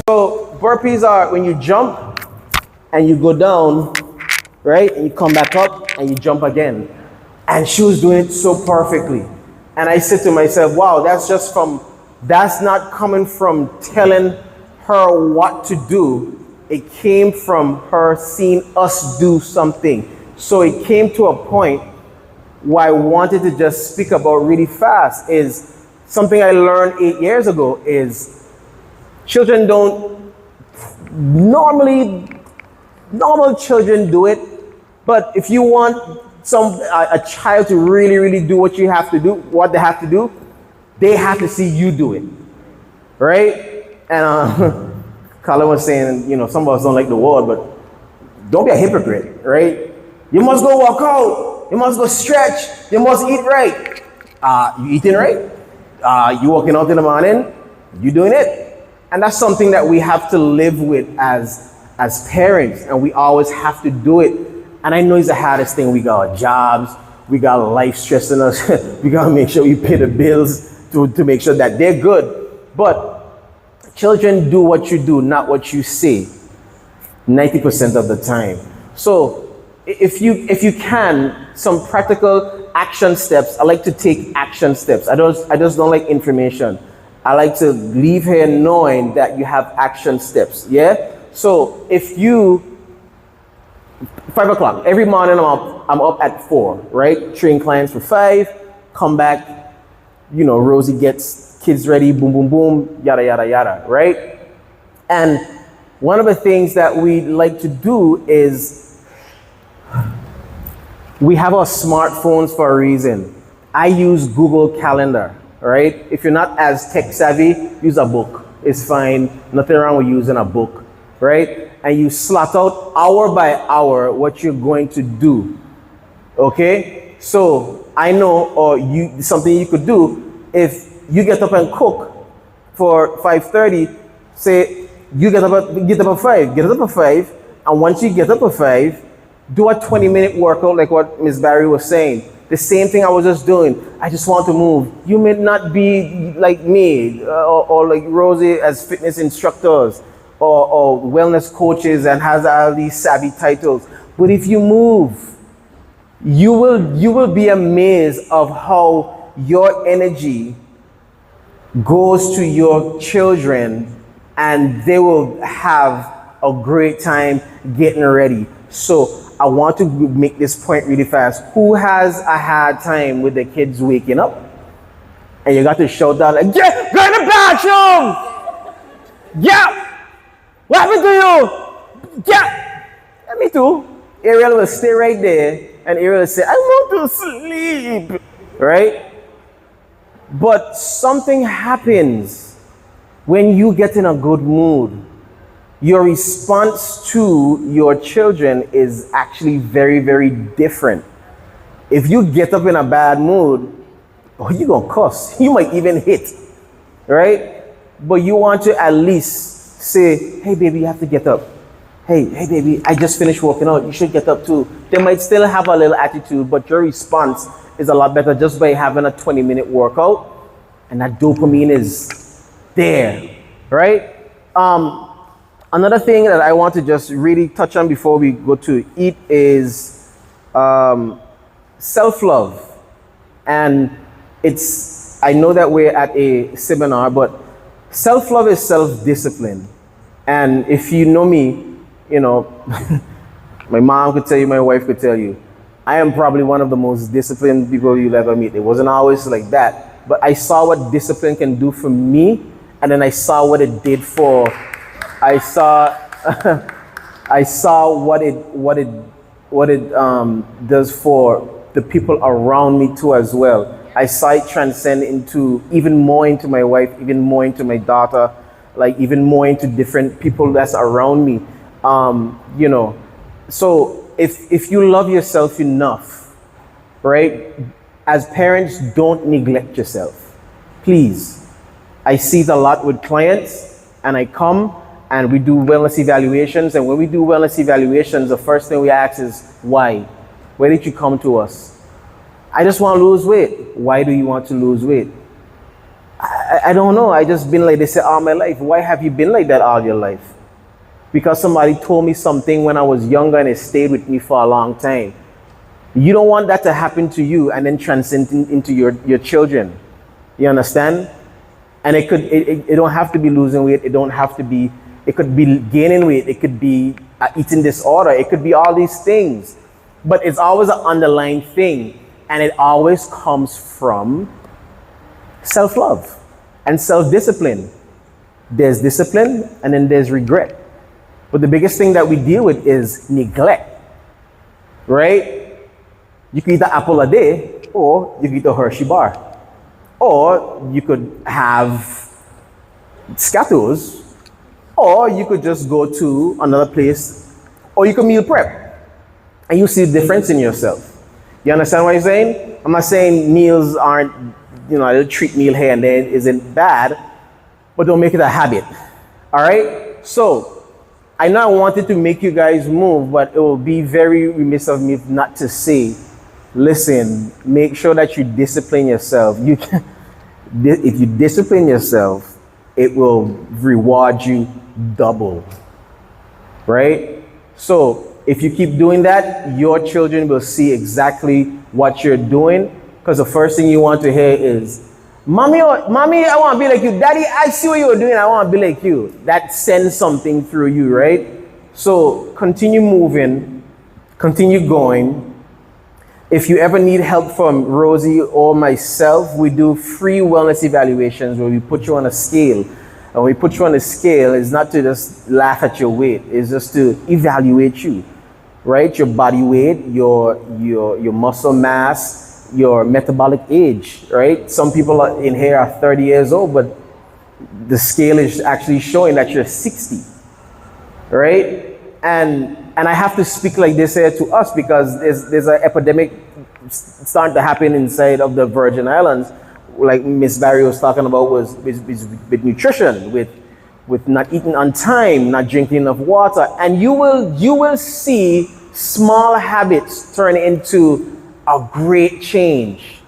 So burpees are when you jump and you go down, right? And you come back up and you jump again. And she was doing it so perfectly. And I said to myself, wow, that's not coming from telling her what to do. It came from her seeing us do something. So it came to a point where I wanted to just speak about really fast is something I learned 8 years ago is children don't normal children do it, but if you want a child to really do what they have to do, they have to see you do it, right? And Colin was saying, some of us don't like the word, but don't be a hypocrite, right? You must go walk out. You must go stretch. You must eat right. You eating right? You walking out in the morning? You doing it? And that's something that we have to live with as parents, and we always have to do it. And I know it's the hardest thing. We got jobs, we got life stressing us. We gotta make sure we pay the bills to make sure that they're good. But children do what you do, not what you say, 90% of the time. So if you can, some practical action steps. I like to take action steps. I just don't like information. I like to leave here knowing that you have action steps. Yeah. So if you 5 o'clock every morning, I'm up at 4. Right. Train clients for 5. Come back. Rosie gets kids ready, boom, boom, boom, yada, yada, yada, right? And one of the things that we like to do is we have our smartphones for a reason. I use Google Calendar, right? If you're not as tech savvy, use a book. It's fine. Nothing wrong with using a book, right? And you slot out hour by hour what you're going to do, okay? So I know, or something you could do if you get up and cook for 5:30, say you get up at 5, and once you get up at 5, do a 20-minute workout like what Ms. Barry was saying. The same thing I was just doing. I just want to move. You may not be like me or like Rosie as fitness instructors or wellness coaches and has all these savvy titles. But if you move, you will be amazed of how your energy goes to your children, and they will have a great time getting ready. So I want to make this point really fast. Who has a hard time with the kids waking up? And you got to shout out like, yeah, go in the bathroom! Yeah! What happened to you? Yeah! And me too. Ariel will stay right there, and Ariel will say, I want to sleep, right? But something happens when you get in a good mood. Your response to your children is actually very, very different. If you get up in a bad mood, you're gonna cuss. You might even hit, right? But you want to at least say, hey baby, you have to get up. Hey baby, I just finished working out. You should get up too. They might still have a little attitude, but your response is a lot better just by having a 20-minute workout, and that dopamine is there, right? Another thing that I want to just really touch on before we go to eat is self-love. And I know that we're at a seminar, but self-love is self-discipline. And if you know me, my mom could tell you, my wife could tell you, I am probably one of the most disciplined people you'll ever meet. It wasn't always like that, but I saw what discipline can do for me, and then I saw what it did for, I saw what it does for the people around me too as well. I saw it transcend into even more into my wife, even more into my daughter, like even more into different people that's around me. So if you love yourself enough, right? As parents, don't neglect yourself, please. I see it a lot with clients, and I come and we do wellness evaluations. And when we do wellness evaluations, the first thing we ask is, why? Why did you come to us? I just want to lose weight. Why do you want to lose weight? I don't know. I just been like this all my life. Why have you been like that all your life? Because somebody told me something when I was younger and it stayed with me for a long time. You don't want that to happen to you and then transcend into your children. You understand? And it don't have to be losing weight. It could be gaining weight. It could be eating disorder. It could be all these things. But it's always an underlying thing. And it always comes from self-love and self-discipline. There's discipline and then there's regret. But the biggest thing that we deal with is neglect, right? You could eat an apple a day, or you could eat a Hershey bar, or you could have Skittles, or you could just go to another place, or you could meal prep, and you see the difference in yourself. You understand what I'm saying? I'm not saying meals aren't, a little treat meal here and there isn't bad, but don't make it a habit. All right? So, I know I wanted to make you guys move, but it will be very remiss of me not to say, listen, make sure that you discipline yourself. If you discipline yourself, it will reward you double, right? So if you keep doing that, your children will see exactly what you're doing, because the first thing you want to hear is, Mommy, I want to be like you. Daddy, I see what you're doing. I want to be like you. That sends something through you, right? So continue moving, continue going. If you ever need help from Rosie or myself, we do free wellness evaluations where we put you on a scale. And when we put you on a scale, it's not to just laugh at your weight. It's just to evaluate you, right? Your body weight, your muscle mass, your metabolic age, right? Some people in here are 30 years old, but the scale is actually showing that you're 60, right? And I have to speak like this here to us because there's an epidemic starting to happen inside of the Virgin Islands, like Miss Barry was talking about, was with nutrition, with not eating on time, not drinking enough water, and you will see small habits turn into a great change,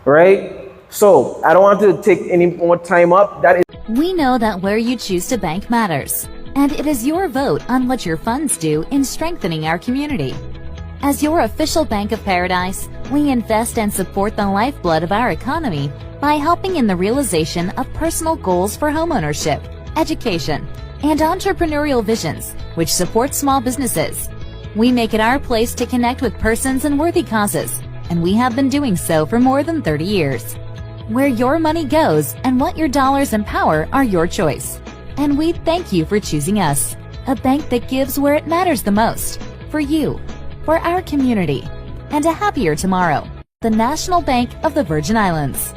right? So I don't want to take any more time up. We know that where you choose to bank matters, and it is your vote on what your funds do in strengthening our community. As your official Bank of Paradise, we invest and support the lifeblood of our economy by helping in the realization of personal goals for homeownership, education, and entrepreneurial visions, which support small businesses. We make it our place to connect with persons and worthy causes, and we have been doing so for more than 30 years. Where your money goes and what your dollars empower are your choice. And we thank you for choosing us, a bank that gives where it matters the most, for you, for our community, and a happier tomorrow. The National Bank of the Virgin Islands.